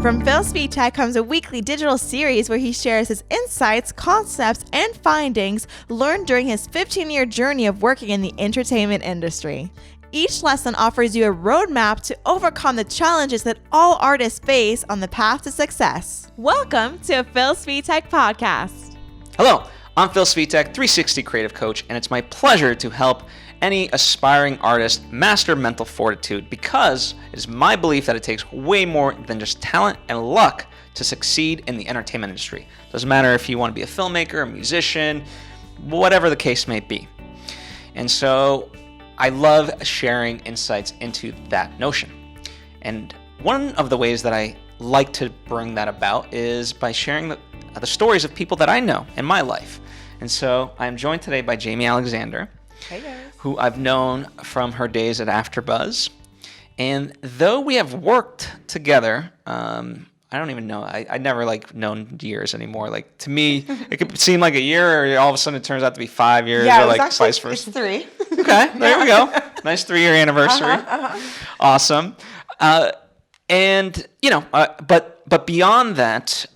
From Svitek comes a weekly digital series where he shares his insights, concepts, and findings learned during his 15-year journey of working in the entertainment industry. Each lesson offers you a roadmap to overcome the challenges that all artists face on the path to success. Welcome to a Svitek podcast. Hello, I'm Phil Svitek, 360 creative coach, and it's my pleasure to help any aspiring artist master mental fortitude because it is my belief that it takes way more than just talent and luck to succeed in the entertainment industry. Doesn't matter if you want to be a filmmaker, a musician, whatever the case may be. And so I love sharing insights into that notion. And one of the ways that I like to bring that about is by sharing the stories of people that I know in my life. And so I'm joined today by Jaimi Alexander. Hey guys. Who I've known from her days at AfterBuzz. And though we have worked together, I don't even know. I never known years anymore. Like to me, it could seem like a year, or all of a sudden it turns out to be 5 years. Yeah, or it was vice versa. It's 3. Okay, there we go. Nice 3-year anniversary. Awesome. And but beyond that,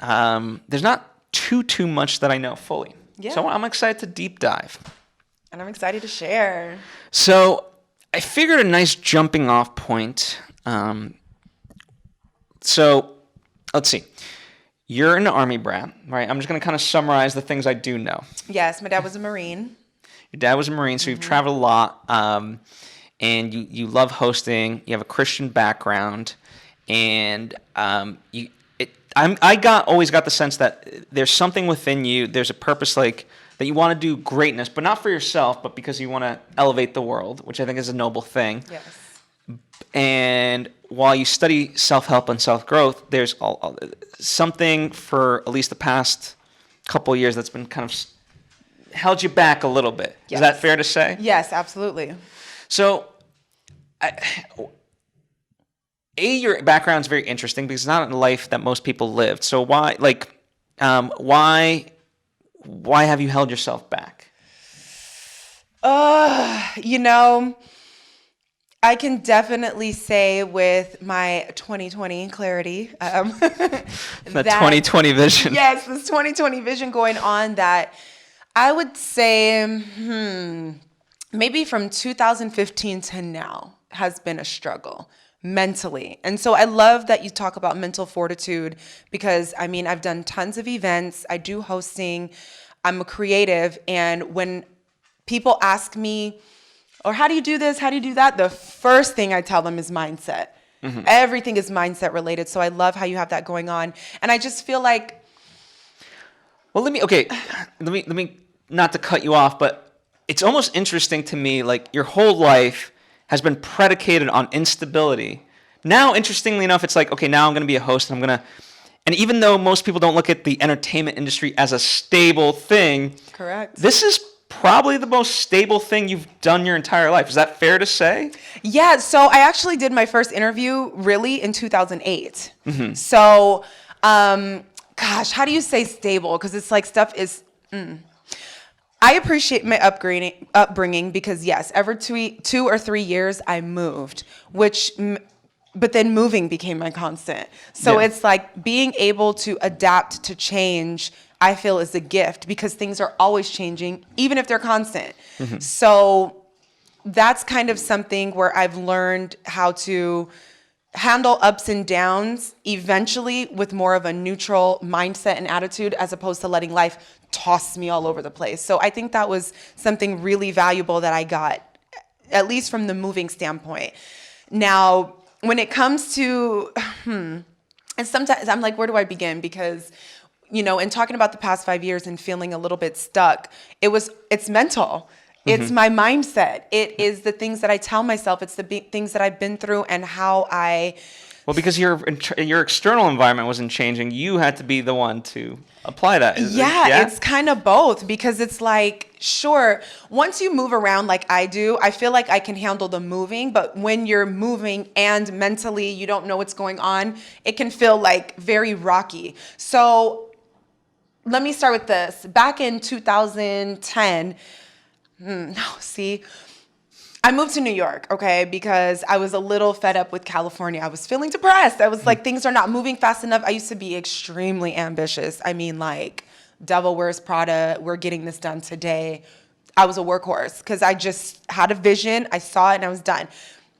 there's not too much that I know fully. Yeah. So I'm excited to deep dive. And I'm excited to share. So I figured a nice jumping off point. So let's see. You're an Army brat, right? I'm just going to kind of summarize the things I do know. Yes, my dad was a Marine. Your dad was a Marine, so you've traveled a lot, and you love hosting. You have a Christian background, and always got the sense that there's something within you. There's a purpose, that you want to do greatness, but not for yourself, but because you want to elevate the world, which I think is a noble thing. Yes. And while you study self-help and self-growth, there's something for at least the past couple of years that's been kind of held you back a little bit. Yes. Is that fair to say? Yes, absolutely. So, your background is very interesting because it's not a life that most people lived. So why have you held yourself back? I can definitely say with my 2020 clarity, the 2020 vision. Yes, this 2020 vision going on that I would say maybe from 2015 to now has been a struggle mentally. And so I love that you talk about mental fortitude because, I've done tons of events. I do hosting. I'm a creative. And when people ask me, or how do you do this? How do you do that? The first thing I tell them is mindset. Mm-hmm. Everything is mindset related. So I love how you have that going on. And I just feel like... Well, let me not to cut you off, but it's almost interesting to me, your whole life has been predicated on instability. Now, interestingly enough, it's okay, now I'm going to be a host, and and even though most people don't look at the entertainment industry as a stable thing, correct. This is probably the most stable thing you've done your entire life. Is that fair to say? Yeah, so I actually did my first interview really in 2008. Mm-hmm. So, how do you say stable? Because it's stuff is... I appreciate my upbringing because, yes, every 2 or 3 years I moved, but then moving became my constant. So It's being able to adapt to change, I feel, is a gift because things are always changing, even if they're constant. Mm-hmm. So that's kind of something where I've learned how to handle ups and downs eventually with more of a neutral mindset and attitude as opposed to letting life toss me all over the place. So I think that was something really valuable that I got, at least from the moving standpoint. Now, when it comes to, and sometimes I'm where do I begin? Because, in talking about the past 5 years and feeling a little bit stuck, it's mental. It's my mindset. It is the things that I tell myself. It's the things that I've been through and how I... Well, because your external environment wasn't changing, you had to be the one to apply that. It's kind of both because it's sure, once you move around like I do, I feel like I can handle the moving. But when you're moving and mentally you don't know what's going on, it can feel very rocky. So let me start with this. Back in 2010... I moved to New York, okay, because I was a little fed up with California. I was feeling depressed. I was like, things are not moving fast enough. I used to be extremely ambitious. I mean, like, Devil Wears Prada, we're getting this done today. I was a workhorse because I just had a vision. I saw it and I was done.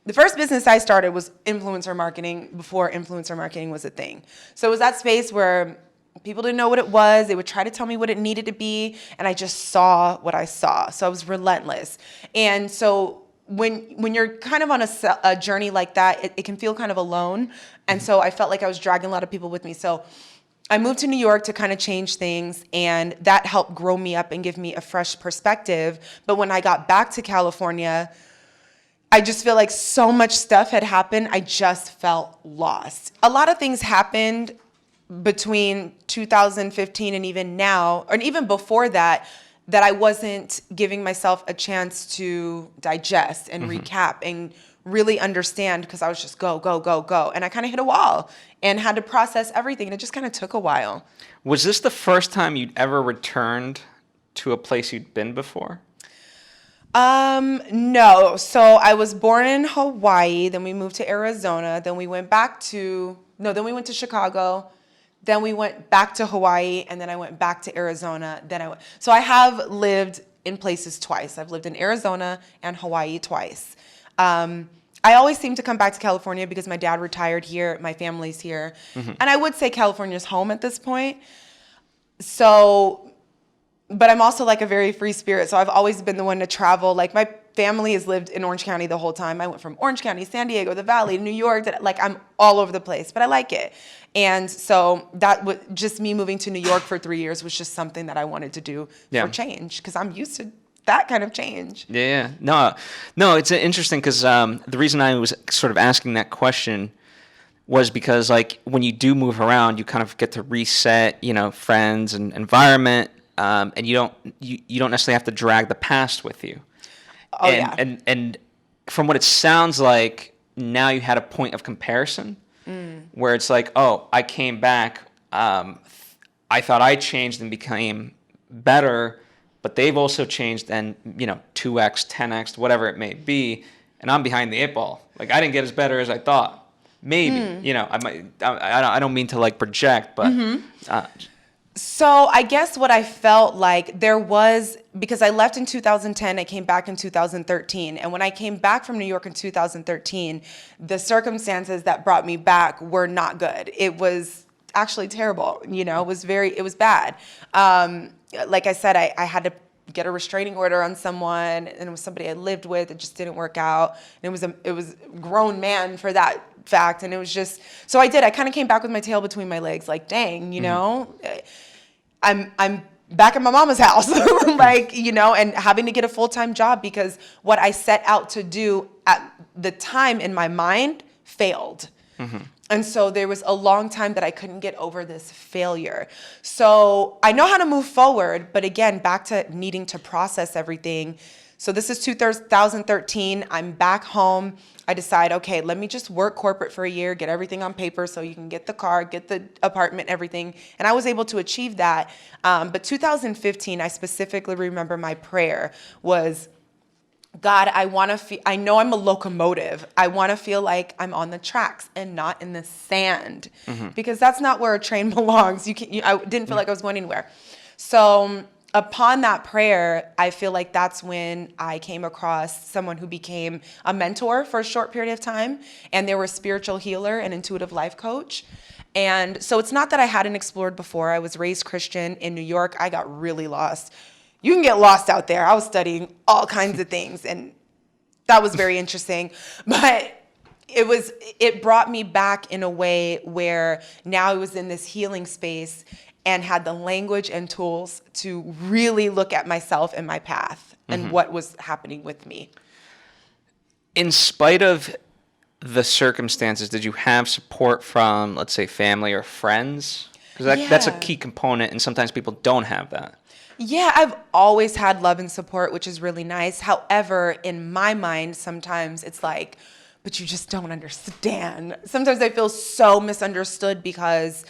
The first business I started was influencer marketing before influencer marketing was a thing. So it was that space where people didn't know what it was. They would try to tell me what it needed to be, and I just saw what I saw. So I was relentless. And so when you're kind of on a journey like that, it can feel kind of alone. And so I felt like I was dragging a lot of people with me. So I moved to New York to kind of change things, and that helped grow me up and give me a fresh perspective. But when I got back to California, I just feel like so much stuff had happened. I just felt lost. A lot of things happened between 2015 and even now, or even before that I wasn't giving myself a chance to digest and recap and really understand, because I was just go, go, go, go. And I kind of hit a wall and had to process everything. And it just kind of took a while. Was this the first time you'd ever returned to a place you'd been before? No. So I was born in Hawaii, then we moved to Arizona, then we went then we went to Chicago, then we went back to Hawaii, and then I went back to Arizona. So I have lived in places twice. I've lived in Arizona and Hawaii twice. I always seem to come back to California because my dad retired here, my family's here. And I would say California's home at this point. So, but I'm also like a very free spirit. So I've always been the one to travel. Like my family has lived in Orange County the whole time. I went from Orange County, San Diego, the Valley, New York. Like I'm all over the place, but I like it. And so that was just me moving to New York for 3 years was just something that I wanted to do for change, because I'm used to that kind of change. Yeah. No, it's interesting because the reason I was sort of asking that question was because, like, when you do move around, you kind of get to reset, friends and environment, and you don't necessarily have to drag the past with you. Oh, yeah. And from what it sounds like, now you had a point of comparison where it's like, oh, I came back, I thought I changed and became better, but they've also changed and, 2x, 10x, whatever it may be, and I'm behind the 8 ball. Like, I didn't get as better as I thought. Maybe, I don't mean to like project, but. So I guess what I felt like there was, because I left in 2010, I came back in 2013. And when I came back from New York in 2013, the circumstances that brought me back were not good. It was actually terrible. It was bad. Like I said, I had to get a restraining order on someone, and it was somebody I lived with. It just didn't work out. And it was a grown man for that fact. And it was just, so I kind of came back with my tail between my legs, like, dang, I'm back at my mama's house, and having to get a full-time job because what I set out to do at the time in my mind failed. And so there was a long time that I couldn't get over this failure. So I know how to move forward, but again, back to needing to process everything. So this is 2013. I'm back home. I decide, okay, let me just work corporate for a year, get everything on paper so you can get the car, get the apartment, everything. And I was able to achieve that. But 2015, I specifically remember my prayer was, God, I know I'm a locomotive. I want to feel like I'm on the tracks and not in the sand, because that's not where a train belongs. I didn't feel like I was going anywhere. So upon that prayer, I feel like that's when I came across someone who became a mentor for a short period of time. And they were a spiritual healer and intuitive life coach. And so it's not that I hadn't explored before. I was raised Christian in New York. I got really lost. You can get lost out there. I was studying all kinds of things, and that was very interesting. But it brought me back in a way where now I was in this healing space and had the language and tools to really look at myself and my path and what was happening with me. In spite of the circumstances, did you have support from, let's say, family or friends? Because that's a key component, and sometimes people don't have that. Yeah, I've always had love and support, which is really nice. However, in my mind, sometimes it's like, but you just don't understand. Sometimes I feel so misunderstood because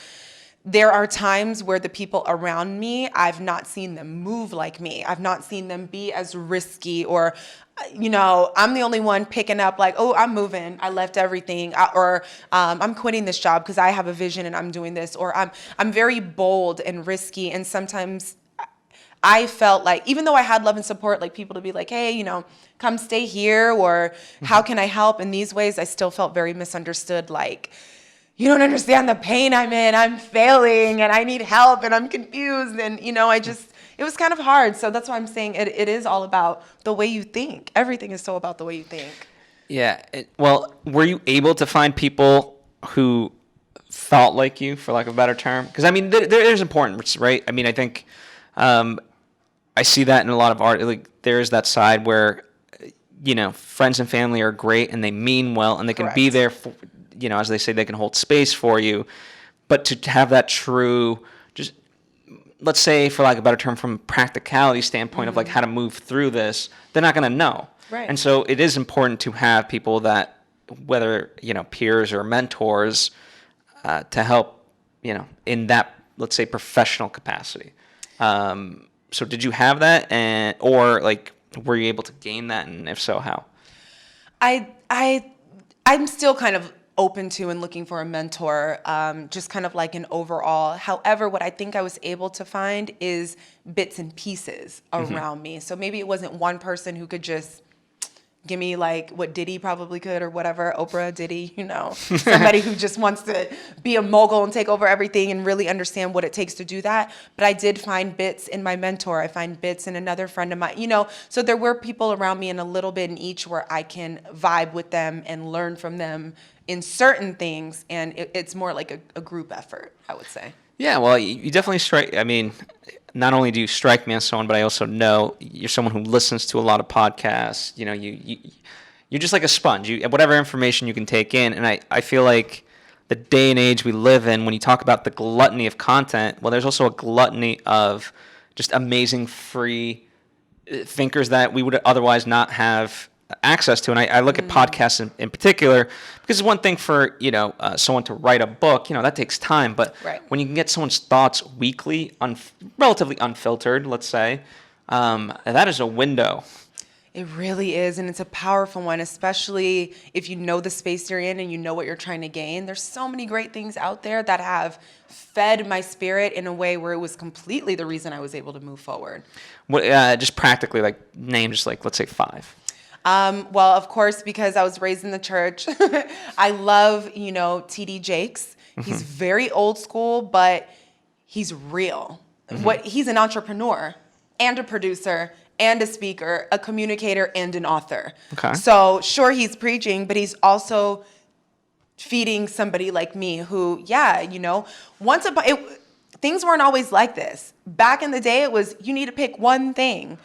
there are times where the people around me, I've not seen them move like me. I've not seen them be as risky, or, I'm the only one picking up like, oh, I'm moving. I left everything, or I'm quitting this job because I have a vision and I'm doing this, or I'm very bold and risky. And sometimes I felt like, even though I had love and support, like people to be like, hey, come stay here, or how can I help in these ways, I still felt very misunderstood. Like, you don't understand the pain I'm in. I'm failing and I need help and I'm confused. And, it was kind of hard. So that's why I'm saying it is all about the way you think. Everything is so about the way you think. Yeah. Well, were you able to find people who thought like you, for lack of a better term? Because, there's importance, right? I think I see that in a lot of art. Like, there's that side where, friends and family are great and they mean well and they can be there for, as they say, they can hold space for you. But to have that true, just, let's say, for lack of a better term, from a practicality standpoint of like how to move through this, they're not going to know. Right. And so it is important to have people that, whether, peers or mentors, to help, in that, let's say, professional capacity. So did you have that, or like, were you able to gain that, and if so, how? I'm still kind of open to and looking for a mentor, just kind of like an overall. However, what I think I was able to find is bits and pieces around me. So maybe it wasn't one person who could just give me like what Diddy probably could, or whatever, Oprah, Diddy, somebody who just wants to be a mogul and take over everything and really understand what it takes to do that. But I did find bits in my mentor. I find bits in another friend of mine, so there were people around me, and a little bit in each where I can vibe with them and learn from them in certain things. And it's more like a group effort, I would say. Yeah, well, you definitely strike. Not only do you strike me as someone, but I also know you're someone who listens to a lot of podcasts. You're just like a sponge. Whatever information you can take in. And I feel like the day and age we live in, when you talk about the gluttony of content, well, there's also a gluttony of just amazing free thinkers that we would otherwise not have access to. And I look at podcasts in particular, because it's one thing for someone to write a book, that takes time, but when you can get someone's thoughts weekly, relatively unfiltered, let's say, that is a window. It really is, and it's a powerful one, especially if you know the space you're in and you know what you're trying to gain. There's so many great things out there that have fed my spirit in a way where it was completely the reason I was able to move forward. What, just practically, like, name just like, let's say 5. Well, of course, because I was raised in the church, I love, T.D. Jakes. He's very old school, but he's real. He's an entrepreneur and a producer and a speaker, a communicator and an author. Okay. So sure, he's preaching, but he's also feeding somebody like me who, things weren't always like this. Back in the day, it was, you need to pick one thing.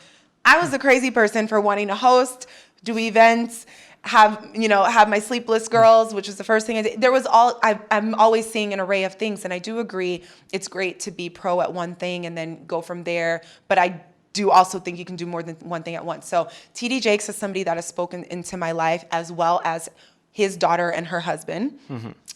I was the crazy person for wanting to host, do events, have my Sleepless Girls, which was the first thing I did. There was I'm always seeing an array of things, and I do agree it's great to be pro at one thing and then go from there. But I do also think you can do more than one thing at once. So T.D. Jakes is somebody that has spoken into my life, as well as his daughter and her husband,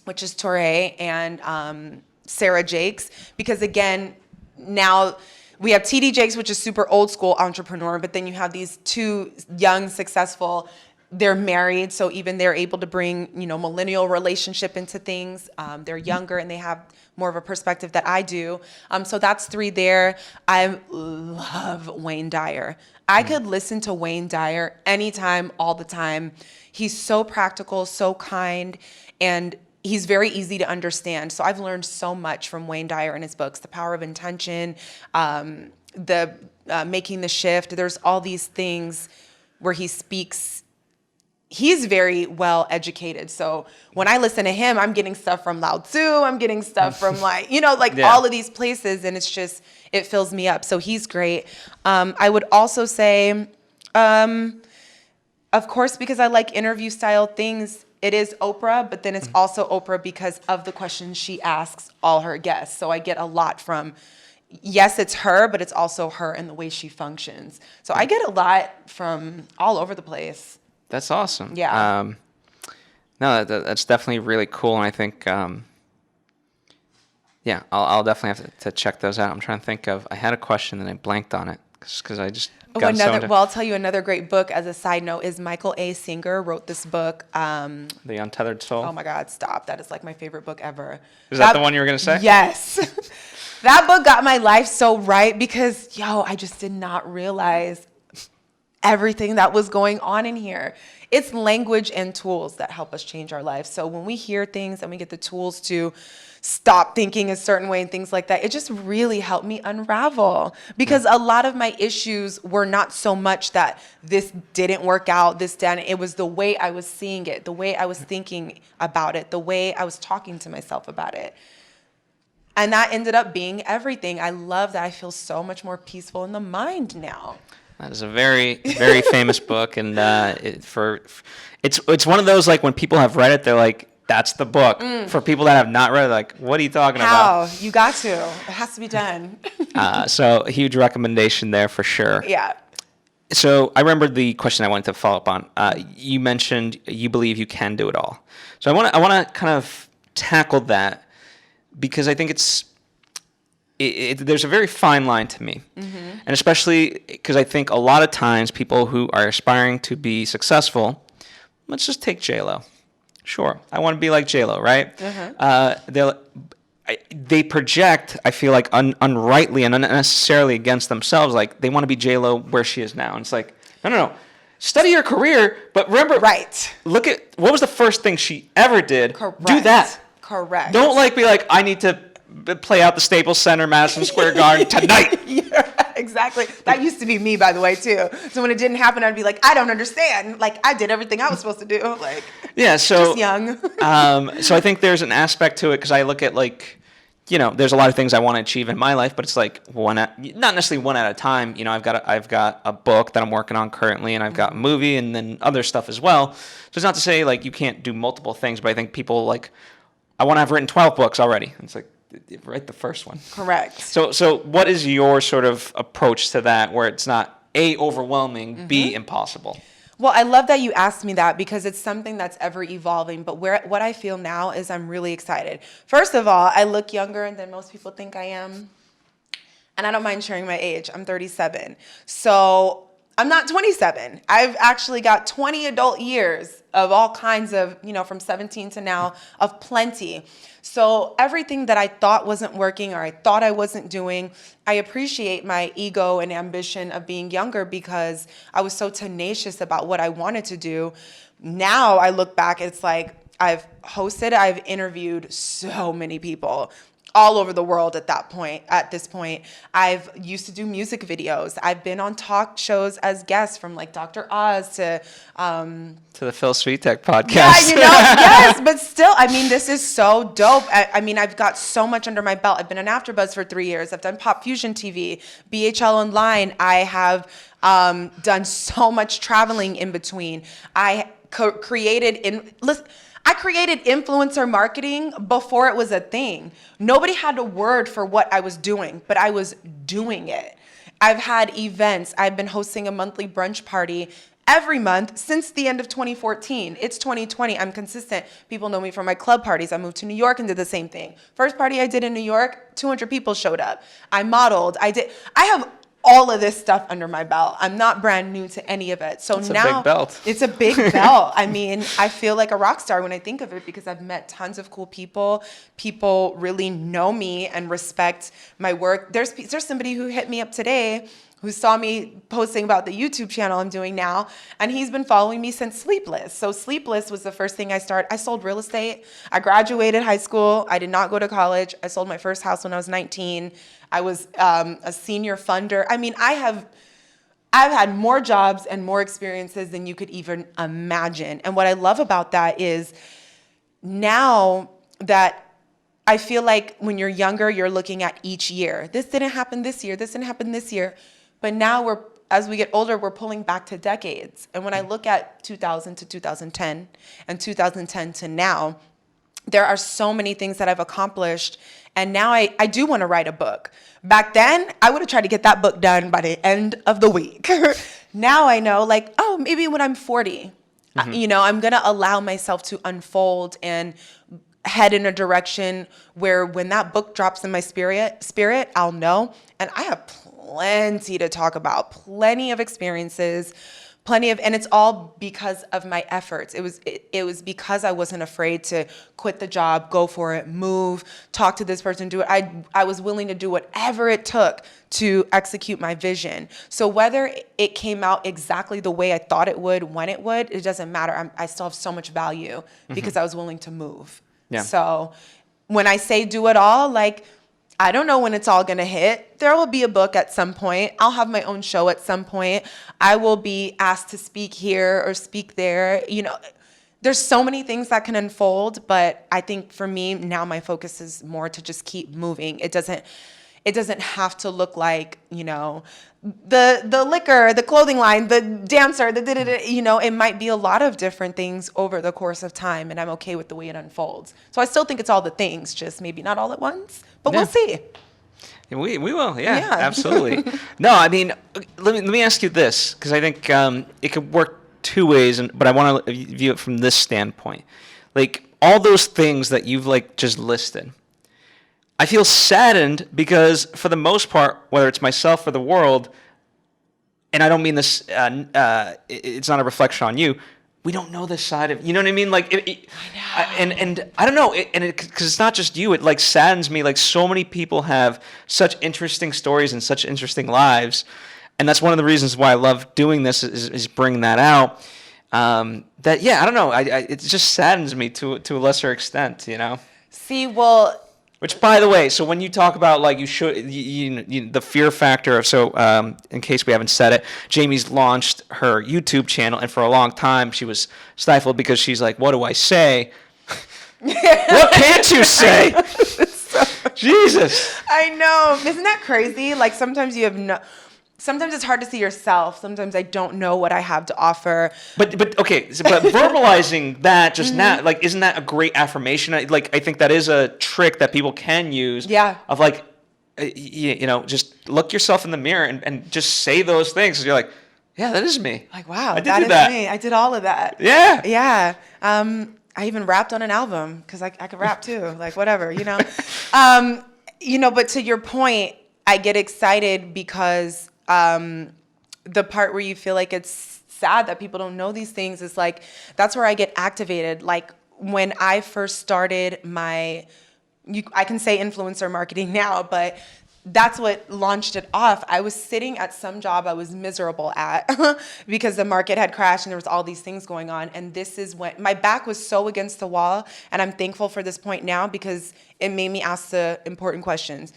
which is Torre and Sarah Jakes. Because again, now we have T.D. Jakes, which is super old school entrepreneur, but then you have these two young, successful, they're married, so even they're able to bring, millennial relationship into things. They're younger and they have more of a perspective that I do. So that's 3 there. I love Wayne Dyer. I could listen to Wayne Dyer anytime, all the time. He's so practical, so kind, and he's very easy to understand. So I've learned so much from Wayne Dyer and his books, The Power of Intention, Making the Shift. There's all these things where he speaks. He's very well educated. So when I listen to him, I'm getting stuff from Lao Tzu. I'm getting stuff from all of these places. And it fills me up. So he's great. I would also say, of course, because I like interview style things, it is Oprah, but then it's also Oprah because of the questions she asks all her guests. So I get a lot from, yes, it's her, but it's also her and the way she functions. So I get a lot from all over the place. That's awesome. Yeah. No, that's definitely really cool. And I think, Yeah, I'll definitely have to check those out. I'm trying to think of. I had a question and I blanked on it because I just got so into. Well, I'll tell you another great book as a side note is Michael A. Singer wrote this book. The Untethered Soul. Oh my God, stop! That is like my favorite book ever. Is that the one you were gonna say? Yes. That book got my life so right because I just did not realize everything that was going on in here. It's language and tools that help us change our lives. So when we hear things and we get the tools to stop thinking a certain way and things like that, it just really helped me unravel because a lot of my issues were not so much that this didn't work out, this didn't. It was the way I was seeing it, the way I was thinking about it, the way I was talking to myself about it. And that ended up being everything. I love that I feel so much more peaceful in the mind now. That is a very, very famous book, and it's one of those, like, when people have read it, they're like, that's the book. For people that have not read it, like, what are you talking about? How? You got to. It has to be done. So a huge recommendation there for sure. Yeah. So I remember the question I wanted to follow up on. You mentioned you believe you can do it all. So I want to kind of tackle that because I think there's a very fine line to me. And especially because I think a lot of times people who are aspiring to be successful, let's just take J-Lo. Sure, I want to be like J-Lo, right? They project, I feel like, unrightly and unnecessarily against themselves. Like, they want to be J-Lo where she is now. And it's like, no. Study your career, but remember, look at, what was the first thing she ever did? Correct. Do that. Correct. Don't be like, I need to play out the Staples Center, Madison Square Garden tonight. Yeah, exactly. That used to be me, by the way, too. So when it didn't happen, I'd be like, I don't understand. Like, I did everything I was supposed to do. Like, yeah, so just young. So I think there's an aspect to it because I look at, like, there's a lot of things I want to achieve in my life, but it's like not necessarily one at a time. I've got a book that I'm working on currently, and I've got a movie, and then other stuff as well. So it's not to say like you can't do multiple things, but I think people like, I want to have written 12 books already. And it's like, write the first one. Correct. So what is your sort of approach to that, where it's not A, overwhelming, B, impossible? Well, I love that you asked me that because it's something that's ever evolving. But what I feel now is I'm really excited. First of all, I look younger than most people think I am. And I don't mind sharing my age. I'm 37. So I'm not 27. I've actually got 20 adult years of all kinds of, from 17 to now, of plenty. So everything that I thought wasn't working or I thought I wasn't doing, I appreciate my ego and ambition of being younger because I was so tenacious about what I wanted to do. Now I look back, it's like I've interviewed so many people all over the world at this point. I've used to do music videos. I've been on talk shows as guests from like Dr. Oz to the Phil Svitek podcast. Yeah, yes, but still, I mean, this is so dope. I mean, I've got so much under my belt. I've been on AfterBuzz for 3 years. I've done Pop Fusion TV, BHL Online. I have done so much traveling in between. I created influencer marketing before it was a thing. Nobody had a word for what I was doing, but I was doing it. I've had events. I've been hosting a monthly brunch party every month since the end of 2014. It's 2020. I'm consistent. People know me from my club parties. I moved to New York and did the same thing. First party I did in New York, 200 people showed up. I modeled. I have all of this stuff under my belt. I'm not brand new to any of it. So it's now a big belt. It's a big belt. I mean, I feel like a rock star when I think of it because I've met tons of cool people. People really know me and respect my work. There's somebody who hit me up today who saw me posting about the YouTube channel I'm doing now, and he's been following me since Sleepless. So Sleepless was the first thing I started. I sold real estate. I graduated high school. I did not go to college. I sold my first house when I was 19. I was a senior funder. I mean, I've had more jobs and more experiences than you could even imagine. And what I love about that is now that I feel like when you're younger, you're looking at each year. This didn't happen this year. This didn't happen this year. But now as we get older, we're pulling back to decades. And when I look at 2000 to 2010 and 2010 to now, there are so many things that I've accomplished. And now I do want to write a book. Back then, I would have tried to get that book done by the end of the week. Now I know, like, oh, maybe when I'm 40, I'm going to allow myself to unfold and head in a direction where when that book drops in my spirit, I'll know. And I have plenty to talk about, plenty of experiences, and it's all because of my efforts. It was because I wasn't afraid to quit the job, go for it, move, talk to this person, do it. I was willing to do whatever it took to execute my vision. So whether it came out exactly the way I thought it would, when it would, it doesn't matter. I still have so much value because I was willing to move. Yeah. So when I say do it all, like, I don't know when it's all going to hit. There will be a book at some point. I'll have my own show at some point. I will be asked to speak here or speak there. You know, there's so many things that can unfold, but I think for me now my focus is more to just keep moving. It doesn't have to look like, you know, the liquor, the clothing line, the dancer, you know, it might be a lot of different things over the course of time, and I'm okay with the way it unfolds. So I still think it's all the things, just maybe not all at once, but we'll see. We will, yeah. Absolutely. No, I mean, let me ask you this, because I think it could work two ways, but I want to view it from this standpoint. Like, all those things that you've, like, just listed, I feel saddened because, for the most part, whether it's myself or the world, and I don't mean this, it's not a reflection on you, we don't know this side of, you know what I mean? Like, I know. And I don't know, because it's not just you. It, like, saddens me. Like, so many people have such interesting stories and such interesting lives, and that's one of the reasons why I love doing this is bringing that out. That, yeah, I don't know. It just saddens me to a lesser extent, you know? See, well... Which, by the way, so when you talk about, like, the fear factor of, so in case we haven't said it, Jaimi's launched her YouTube channel, and for a long time she was stifled because she's like, what do I say? What can't you say? Jesus. I know. Isn't that crazy? Like, sometimes sometimes it's hard to see yourself. Sometimes I don't know what I have to offer. But okay, but verbalizing that just now, like, isn't that a great affirmation? Like, I think that is a trick that people can use. Yeah. Of, like, you know, just look yourself in the mirror and just say those things. You're like, yeah, that is me. Like, wow, that is me. I did all of that. Yeah. Yeah. I even rapped on an album because I could rap too. Like, whatever, you know. You know, but to your point, I get excited because the part where you feel like it's sad that people don't know these things is like, that's where I get activated. Like, when I first started I can say influencer marketing now, but that's what launched it off. I was sitting at some job I was miserable at because the market had crashed and there was all these things going on. And this is when my back was so against the wall. And I'm thankful for this point now because it made me ask the important questions.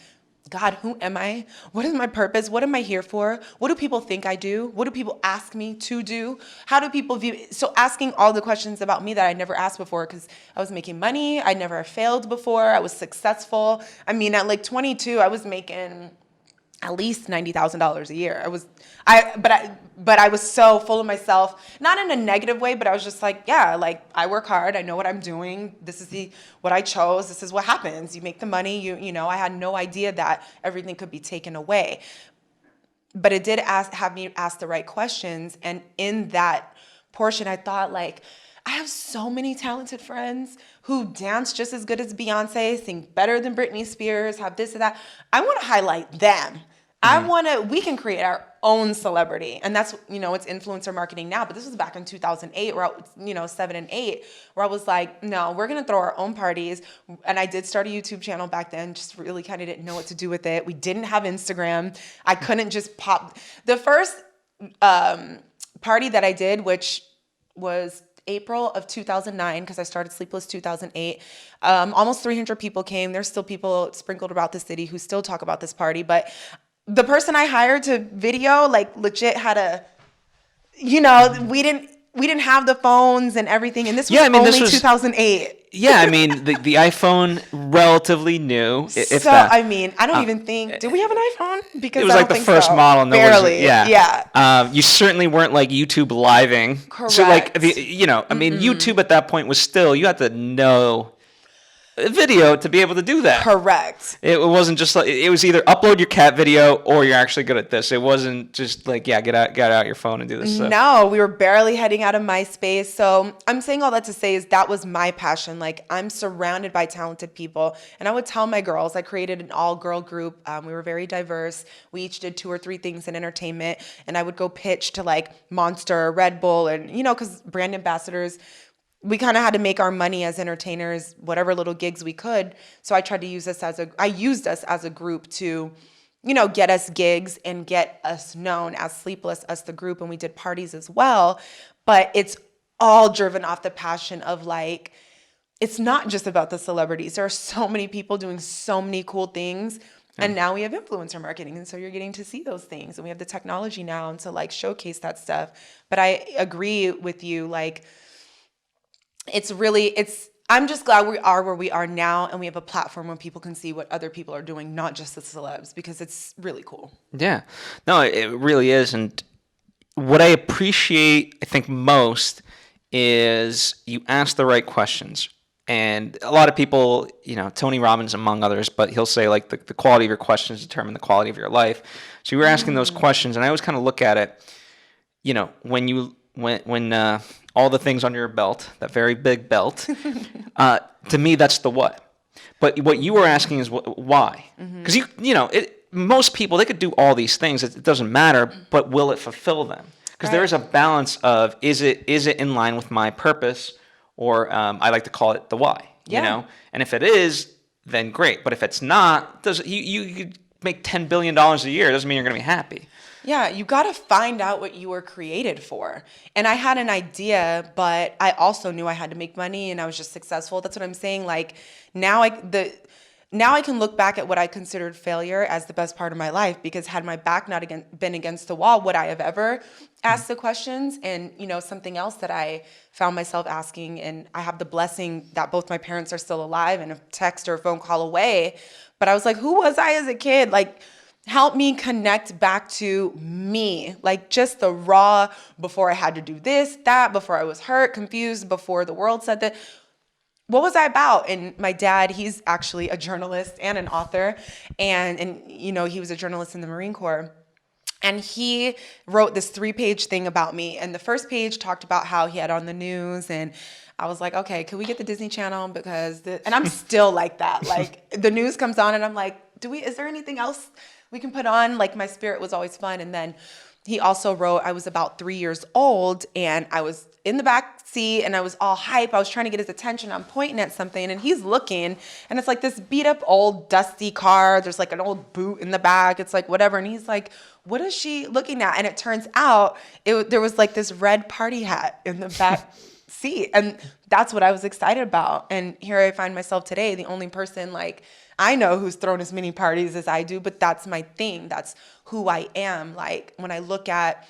God, who am I? What is my purpose? What am I here for? What do people think I do? What do people ask me to do? How do people view it? So asking all the questions about me that I never asked before because I was making money. I never failed before. I was successful. I mean, at like 22, I was making at least $90,000 a year. But I was so full of myself, not in a negative way, but I was just like, yeah, like, I work hard. I know what I'm doing. This is what I chose. This is what happens. You make the money. You know, I had no idea that everything could be taken away. But it did have me ask the right questions. And in that portion, I thought, like, I have so many talented friends who dance just as good as Beyonce, sing better than Britney Spears, have this and that. I want to highlight them. We can create our own celebrity. And that's, you know, it's influencer marketing now. But this was back in 2008, 7 and 8, where I was like, no, we're going to throw our own parties. And I did start a YouTube channel back then, just really kind of didn't know what to do with it. We didn't have Instagram. I couldn't just pop. The first party that I did, which was April of 2009, because I started Sleepless 2008. Almost 300 people came. There's still people sprinkled about the city who still talk about this party. But the person I hired to video, like, legit had we didn't have the phones and everything. And this was only 2008. Yeah, I mean, the iPhone, relatively new. If so, that. I mean, I don't even think, did we have an iPhone? Because it was like the first model. And barely. Yeah. You certainly weren't, like, YouTube living. Correct. So, like, I mean, YouTube at that point was still, you had to know video to be able to do that. Correct. It wasn't just like, it was either upload your cat video or you're actually good at this. It wasn't just like, yeah, get out your phone and do this stuff. No, we were barely heading out of MySpace. So I'm saying all that to say is that was my passion. Like, I'm surrounded by talented people. And I would tell my girls, I created an all-girl group. We were very diverse. We each did 2 or 3 things in entertainment. And I would go pitch to like Monster, Red Bull, and, you know, because brand ambassadors, we kind of had to make our money as entertainers, whatever little gigs we could. So I tried to use us I used us as a group to, you know, get us gigs and get us known as Sleepless, us the group. And we did parties as well. But it's all driven off the passion of like, it's not just about the celebrities. There are so many people doing so many cool things. And now we have influencer marketing. And so you're getting to see those things. And we have the technology now and to like showcase that stuff. But I agree with you, like, I'm just glad we are where we are now, and we have a platform where people can see what other people are doing, not just the celebs, because it's really cool. Yeah. No, it really is. And what I appreciate, I think, most is you ask the right questions. And a lot of people, you know, Tony Robbins among others, but he'll say like the quality of your questions determine the quality of your life. So you were asking those questions, and I always kind of look at it, you know, when all the things under your belt, that very big belt, to me, that's the what. But what you were asking is why. Because, most people, they could do all these things. It doesn't matter, but will it fulfill them? Because there is a balance of, is it in line with my purpose? Or I like to call it the why, you know? And if it is, then great. But if it's not, you could make $10 billion a year. It doesn't mean you're going to be happy. Yeah, you got to find out what you were created for. And I had an idea, but I also knew I had to make money, and I was just successful. That's what I'm saying. Like, now I can look back at what I considered failure as the best part of my life, because had my back not been against the wall, would I have ever asked the questions? And, you know, something else that I found myself asking, and I have the blessing that both my parents are still alive and a text or a phone call away. But I was like, who was I as a kid? Like, help me connect back to me, like just the raw, before I had to do this, that, before I was hurt, confused, before the world said that. What was I about? And my dad, he's actually a journalist and an author. And you know, he was a journalist in the Marine Corps. And he wrote this 3-page thing about me. And the first page talked about how he had on the news. And I was like, okay, could we get the Disney Channel? Because and I'm still like that. Like, the news comes on and I'm like, is there anything else we can put on? Like, my spirit was always fun. And then he also wrote, I was about 3 years old and I was in the back seat and I was all hype. I was trying to get his attention. I'm pointing at something and he's looking, and it's like this beat up old dusty car. There's like an old boot in the back. It's like whatever. And he's like, what is she looking at? And it turns out there was like this red party hat in the back seat. And that's what I was excited about. And here I find myself today, the only person like I know who's thrown as many parties as I do, but that's my thing. That's who I am. Like, when I look at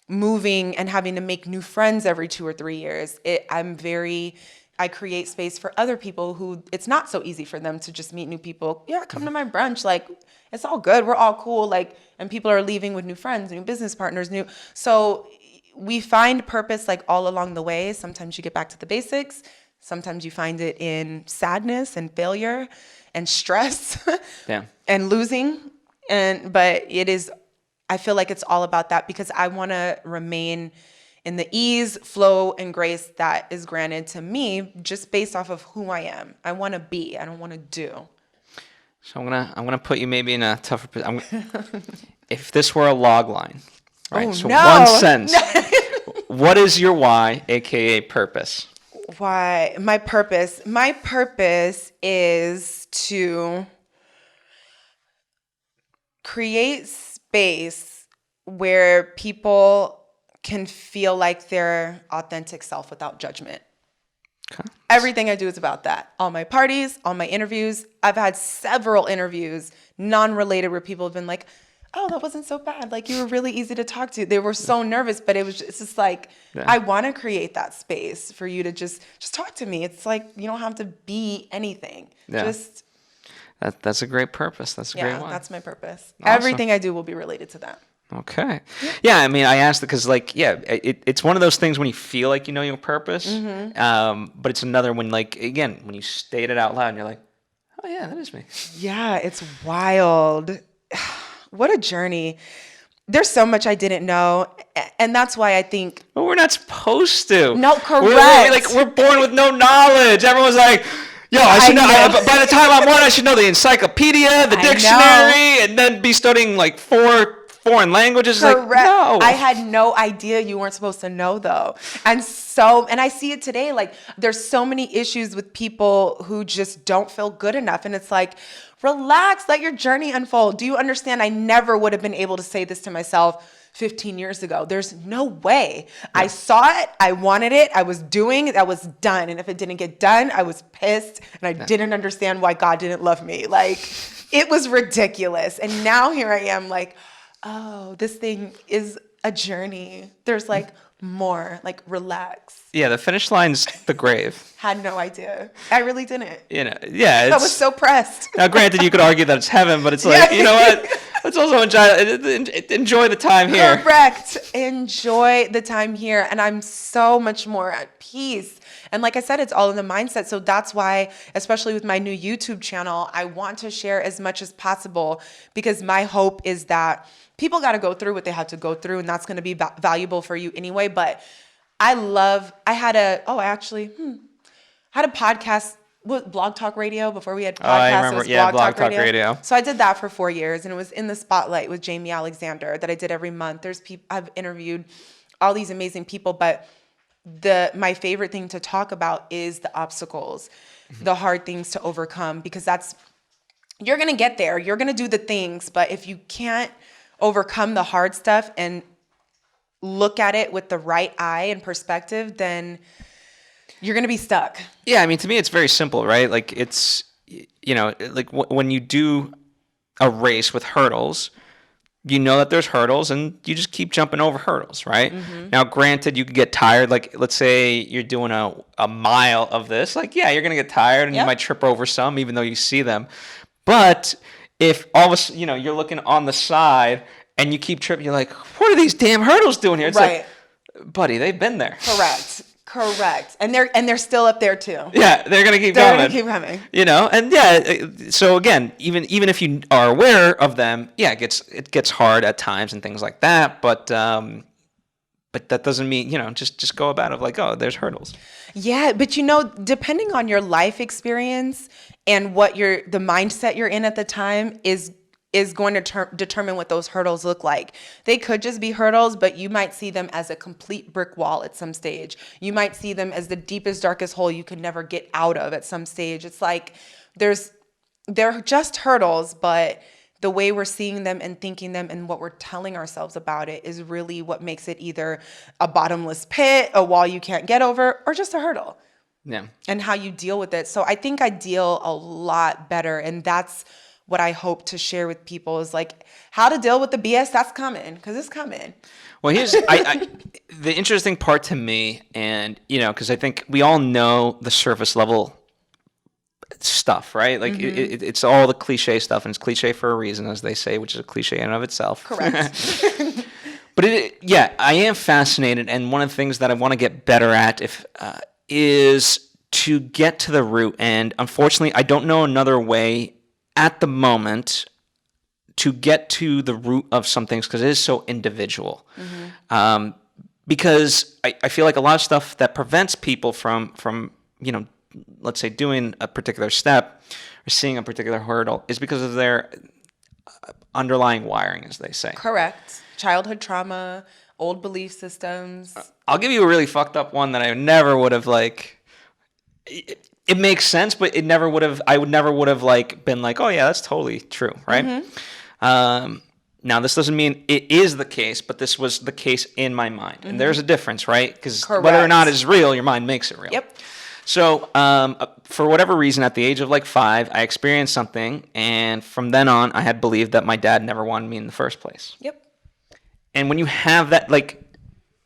moving and having to make new friends every 2 or 3 years, I create space for other people who it's not so easy for them to just meet new people. Yeah, come to my brunch. Like, it's all good. We're all cool. Like, and people are leaving with new friends, new business partners, so we find purpose like all along the way. Sometimes you get back to the basics. Sometimes you find it in sadness and failure and stress and losing. But I feel like it's all about that, because I want to remain in the ease, flow, and grace that is granted to me just based off of who I am. I want to be. I don't want to do. So I'm gonna put you maybe in a tougher position. If this were a log line, right? One sentence. What is your why, aka purpose? Why? My purpose is to create space where people can feel like their authentic self without judgment. Okay. Everything I do is about that. All my parties, all my interviews. I've had several interviews, non-related, where people have been like, oh, that wasn't so bad. Like, you were really easy to talk to. They were so nervous, but it's just like, I want to create that space for you to just talk to me. It's like, you don't have to be anything. Yeah. That's a great purpose. That's a great one. That's my purpose. Awesome. Everything I do will be related to that. Okay. Yeah, I mean, I asked it because, like, yeah, it's one of those things when you feel like you know your purpose, but it's another when, like, again, when you state it out loud and you're like, oh, yeah, that is me. Yeah, it's wild. What a journey. There's so much I didn't know, and that's why I think... But we're not supposed to. No, correct. We're born with no knowledge. Everyone's like... Yo, I should know. By the time I'm one, I should know the encyclopedia, the dictionary, and then be studying like 4 foreign languages. Correct. Like, no. I had no idea you weren't supposed to know, though. And I see it today. Like, there's so many issues with people who just don't feel good enough. And it's like, relax, let your journey unfold. Do you understand? I never would have been able to say this to myself 15 years ago. There's no way. Yeah. I saw it. I wanted it. I was doing it. I was done. And if it didn't get done, I was pissed. And I didn't understand why God didn't love me. Like, it was ridiculous. And now here I am like, oh, this thing is a journey. There's like more, like, relax. Yeah, the finish line's the grave. Had no idea. I really didn't. You know, yeah. I was so pressed. Now, granted, you could argue that it's heaven, but it's like, you know what? Let's also enjoy the time here. Correct. Enjoy the time here. And I'm so much more at peace. And like I said, it's all in the mindset. So that's why, especially with my new YouTube channel, I want to share as much as possible, because my hope is that people got to go through what they had to go through, and that's going to be valuable for you anyway. But I had a podcast with Blog Talk Radio before we had podcasts. I remember, Blog Talk Radio. So I did that for 4 years, and it was in the spotlight with Jaimi Alexander that I did every month. There's people I've interviewed, all these amazing people, but my favorite thing to talk about is the obstacles, the hard things to overcome, because you're going to get there. You're going to do the things, but if you can't overcome the hard stuff and look at it with the right eye and perspective, then you're going to be stuck. Yeah, I mean, to me, it's very simple, right? Like, it's, like when you do a race with hurdles, you know that there's hurdles and you just keep jumping over hurdles, right? Mm-hmm. Now, granted, you could get tired. Like, let's say you're doing a mile of this. Like, yeah, you're going to get tired and you might trip over some, even though you see them. But if all of a sudden, you're looking on the side and you keep tripping, you're like, what are these damn hurdles doing here? It's like, buddy, they've been there. Correct. And they're still up there too. Yeah, they're going to keep coming. And yeah, so again, even if you are aware of them, yeah, it gets hard at times and things like that, but that doesn't mean, just go about it like, oh, there's hurdles. Yeah, but depending on your life experience and what the mindset you're in at the time is going to determine what those hurdles look like. They could just be hurdles, but you might see them as a complete brick wall at some stage. You might see them as the deepest, darkest hole you could never get out of at some stage. It's like they're just hurdles, but the way we're seeing them and thinking them and what we're telling ourselves about it is really what makes it either a bottomless pit, a wall you can't get over, or just a hurdle. Yeah. And how you deal with it. So I think I deal a lot better, and that's what I hope to share with people is like how to deal with the BS that's coming, because it's coming. Well, here's the interesting part to me, and because I think we all know the surface level stuff, right? Like it's all the cliche stuff, and it's cliche for a reason, as they say, which is a cliche in and of itself. Correct. But I am fascinated, and one of the things that I want to get better at is to get to the root. And unfortunately, I don't know another way at the moment to get to the root of some things, because it is so individual. Mm-hmm. Because I feel like a lot of stuff that prevents people from let's say doing a particular step or seeing a particular hurdle is because of their underlying wiring, as they say. Correct. Childhood trauma, old belief systems. I'll give you a really fucked up one that I never would have It makes sense, but I never would have been like, oh yeah, that's totally true, right? Mm-hmm. Now, this doesn't mean it is the case, but this was the case in my mind. Mm-hmm. And there's a difference, right? Because whether or not it's real, your mind makes it real. Yep. So for whatever reason, at the age of 5, I experienced something. And from then on, I had believed that my dad never wanted me in the first place. Yep. And when you have that,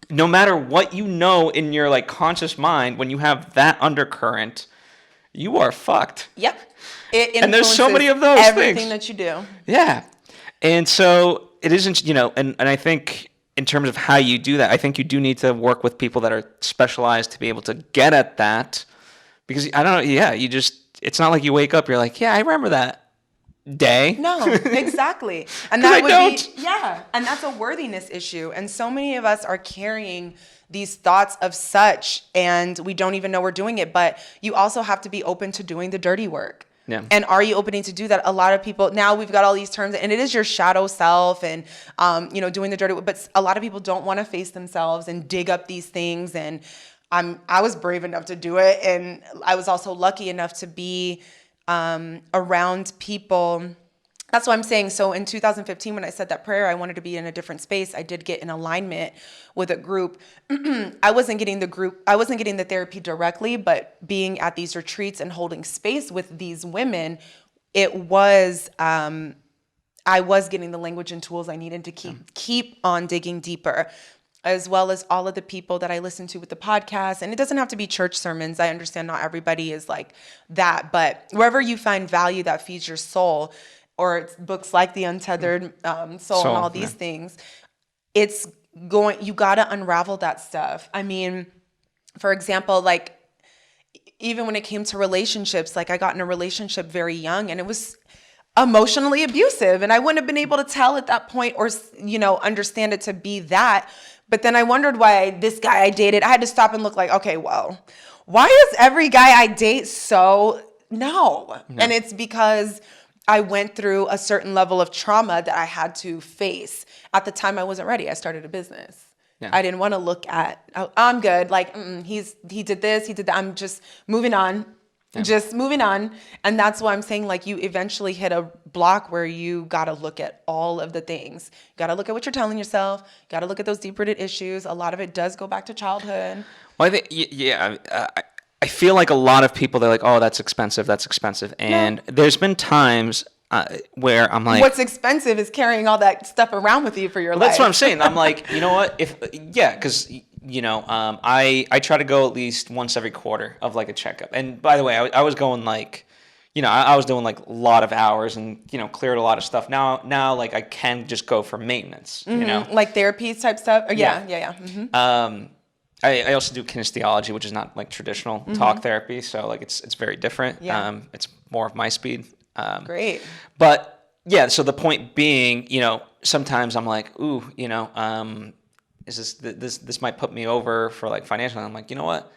no matter what in your conscious mind, when you have that undercurrent, you are fucked. Yep. And there's so many of those everything things that you do. Yeah. And so it isn't, and I think in terms of how you do that, I think you do need to work with people that are specialized to be able to get at that. Because I don't know, it's not like you wake up, you're like, yeah, I remember that day. No, exactly. And that and that's a worthiness issue. And so many of us are carrying these thoughts of such, and we don't even know we're doing it. But you also have to be open to doing the dirty work. Yeah. And are you opening to do that? A lot of people, now we've got all these terms, and it is your shadow self and, doing the dirty work. But a lot of people don't want to face themselves and dig up these things. And I was brave enough to do it. And I was also lucky enough to be around people. That's what I'm saying. So in 2015, when I said that prayer, I wanted to be in a different space. I did get in alignment with a group. I wasn't getting the therapy directly, but being at these retreats and holding space with these women, it was, I was getting the language and tools I needed to keep on digging deeper, as well as all of the people that I listen to with the podcast. And it doesn't have to be church sermons. I understand not everybody is like that, but wherever you find value that feeds your soul, or it's books like The Untethered Soul and all these things, you got to unravel that stuff. I mean, for example, like even when it came to relationships, like I got in a relationship very young and it was emotionally abusive, and I wouldn't have been able to tell at that point or, understand it to be that. But then I wondered why this guy I dated, I had to stop and look like, okay, well, why is every guy I date so no? And it's because I went through a certain level of trauma that I had to face. At the time, I wasn't ready. I started a business. Yeah. I didn't want to look at, I'm good. Like, he did this, he did that. I'm just moving on. Yeah. Just moving on. And that's why I'm saying, like, you eventually hit a block where you got to look at all of the things. You got to look at what you're telling yourself. You got to look at those deep-rooted issues. A lot of it does go back to childhood. Well, I think, I feel like a lot of people, they're like, oh, that's expensive. And there's been times where I'm like... What's expensive is carrying all that stuff around with you for your life. That's what I'm saying. I'm like, you know what? Because, I try to go at least once every quarter of like a checkup. And by the way, I was going like, I was doing like a lot of hours and, cleared a lot of stuff. Now like I can just go for maintenance, Like therapy type stuff? Yeah. Mm-hmm. I also do kinesiology, which is not like traditional talk therapy. So like it's very different. Yeah. It's more of my speed. Great. But yeah, so the point being, sometimes I'm like, ooh, is this might put me over for like financially. I'm like, you know what?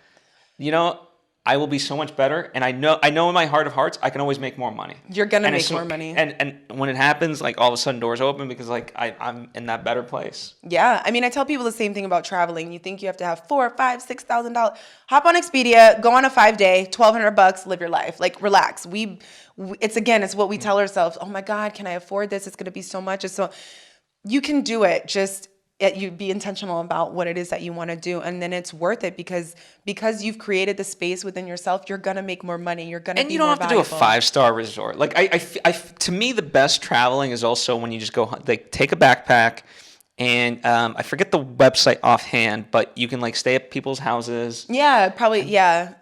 I will be so much better, and I know in my heart of hearts I can always make more money. You're gonna make more money, and when it happens, like all of a sudden doors open because like I'm in that better place. Yeah, I mean, I tell people the same thing about traveling. You think you have to have $4,000, $5,000, $6,000. Hop on Expedia, go on a 5-day, $1,200, live your life. Like relax. It's what we tell ourselves. Oh my God, can I afford this? It's gonna be so much. It's so you can do it. Just you be intentional about what it is that you want to do, and then it's worth it because you've created the space within yourself. You're gonna make more money. You're gonna be more valuable. And you don't have to do a 5-star resort. Like I to me, the best traveling is also when you just go like take a backpack, and I forget the website offhand, but you can like stay at people's houses. Yeah, probably. Yeah.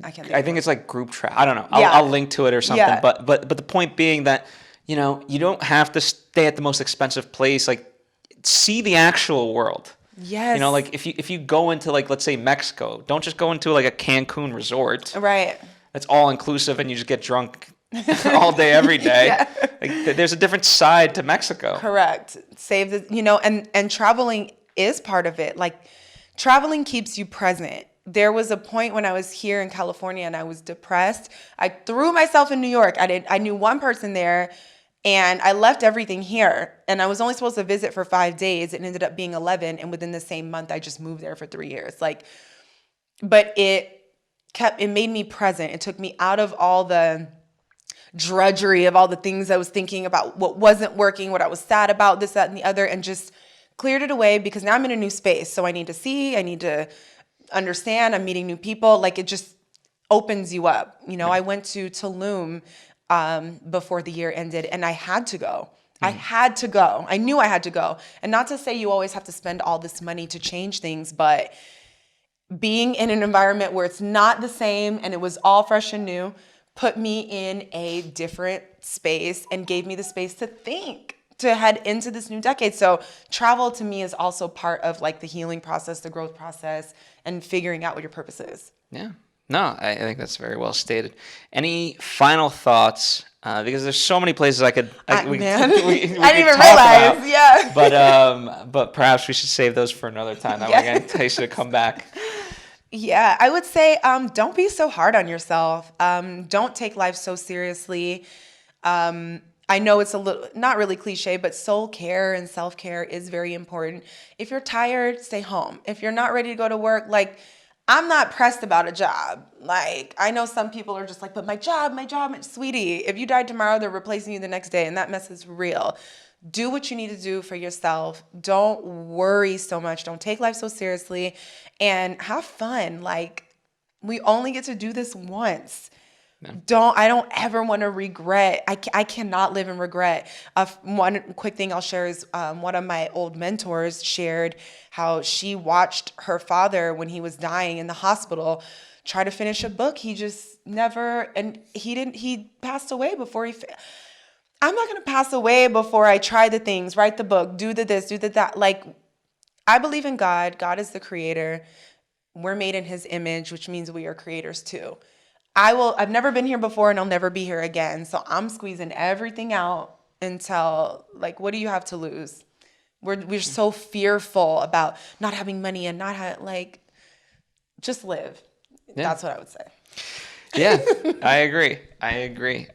I can't. I think it's like group travel. I don't know. I'll link to it or something. Yeah. But the point being that you don't have to stay at the most expensive place. Like, see the actual world. Yes. Like if you go into like, let's say Mexico, don't just go into like a Cancun resort. Right. That's all inclusive and you just get drunk all day, every day. Yeah. Like, there's a different side to Mexico. Correct. Save the, and traveling is part of it. Like traveling keeps you present. There was a point when I was here in California and I was depressed. I threw myself in New York. I knew one person there. And I left everything here, and I was only supposed to visit for 5 days. It ended up being 11, and within the same month, I just moved there for 3 years. But it made me present. It took me out of all the drudgery of all the things I was thinking about, what wasn't working, what I was sad about, this, that, and the other, and just cleared it away because now I'm in a new space. So I need to see, I need to understand, I'm meeting new people. Like it just opens you up. I went to Tulum before the year ended, and I had to go. I had to go. I knew I had to go. And not to say you always have to spend all this money to change things, but being in an environment where it's not the same and it was all fresh and new, put me in a different space and gave me the space to think, to head into this new decade. So travel to me is also part of like the healing process, the growth process, and figuring out what your purpose is. Yeah. No, I think that's very well stated. Any final thoughts? Because there's so many places we could I didn't even realize. Yeah. But perhaps we should save those for another time. That way I can entice you to come back. Yeah, I would say don't be so hard on yourself. Don't take life so seriously. I know it's a little, not really cliche, but soul care and self-care is very important. If you're tired, stay home. If you're not ready to go to work, like, I'm not pressed about a job. Like, I know some people are just like, but my job, sweetie, if you died tomorrow, they're replacing you the next day, and that mess is real. Do what you need to do for yourself. Don't worry so much. Don't take life so seriously, and have fun. Like, we only get to do this once. I don't ever want to regret. I cannot live in regret. One quick thing I'll share is one of my old mentors shared how she watched her father when he was dying in the hospital try to finish a book. He just never, and he passed away before I'm not going to pass away before I try the things, write the book, do the this, do the that. Like, I believe in God. God is the creator. We're made in his image, which means we are creators too. I've never been here before, and I'll never be here again. So I'm squeezing everything out until, like, what do you have to lose? We're so fearful about not having money and just live. Yeah. That's what I would say. Yeah, I agree.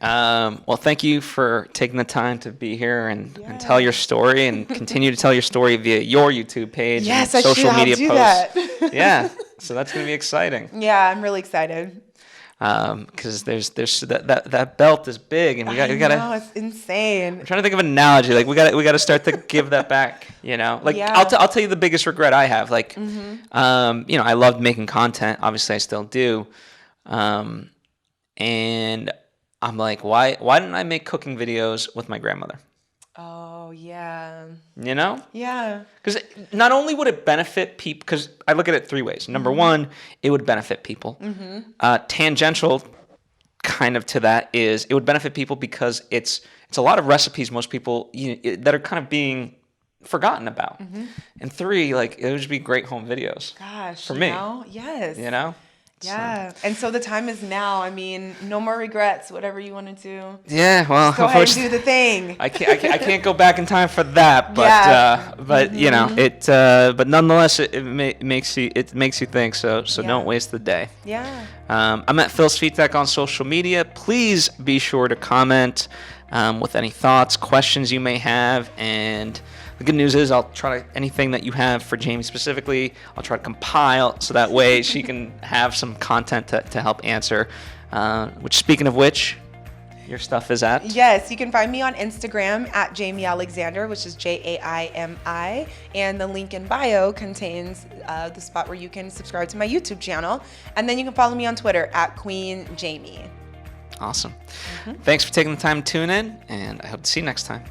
Well, thank you for taking the time to be here and tell your story, and continue to tell your story via your YouTube page and social media posts. That. Yeah, so that's going to be exciting. Yeah, I'm really excited. Because there's that belt is big, and we gotta. No, it's insane. I'm trying to think of an analogy. Like we gotta start to give that back. You know, like I'll tell you the biggest regret I have. Like, I loved making content. Obviously, I still do. And I'm like, why didn't I make cooking videos with my grandmother? Oh, yeah. You know? Yeah. Because not only would it benefit people, because I look at it three ways. Number one, it would benefit people. Tangential kind of to that is it would benefit people because it's a lot of recipes most people that are kind of being forgotten about. And three, like, it would just be great home videos. Gosh. For me. Yes. You know? Yeah. And so the time is now. I mean, no more regrets, whatever you want to do. Yeah, well, go ahead and do the thing. I can't go back in time for that, but you know, but nonetheless it makes you think, so don't waste the day. Yeah. I'm at Phil Svitek on social media. Please be sure to comment with any thoughts, questions you may have, and the good news is I'll try to, anything that you have for Jaimi specifically, I'll try to compile so that way she can have some content to help answer. Which, speaking of which, your stuff is at? Yes, you can find me on Instagram at Jaimi Alexander, which is Jaimi, and the link in bio contains the spot where you can subscribe to my YouTube channel, and then you can follow me on Twitter at Queen Jaimi. Awesome. Thanks for taking the time to tune in, and I hope to see you next time.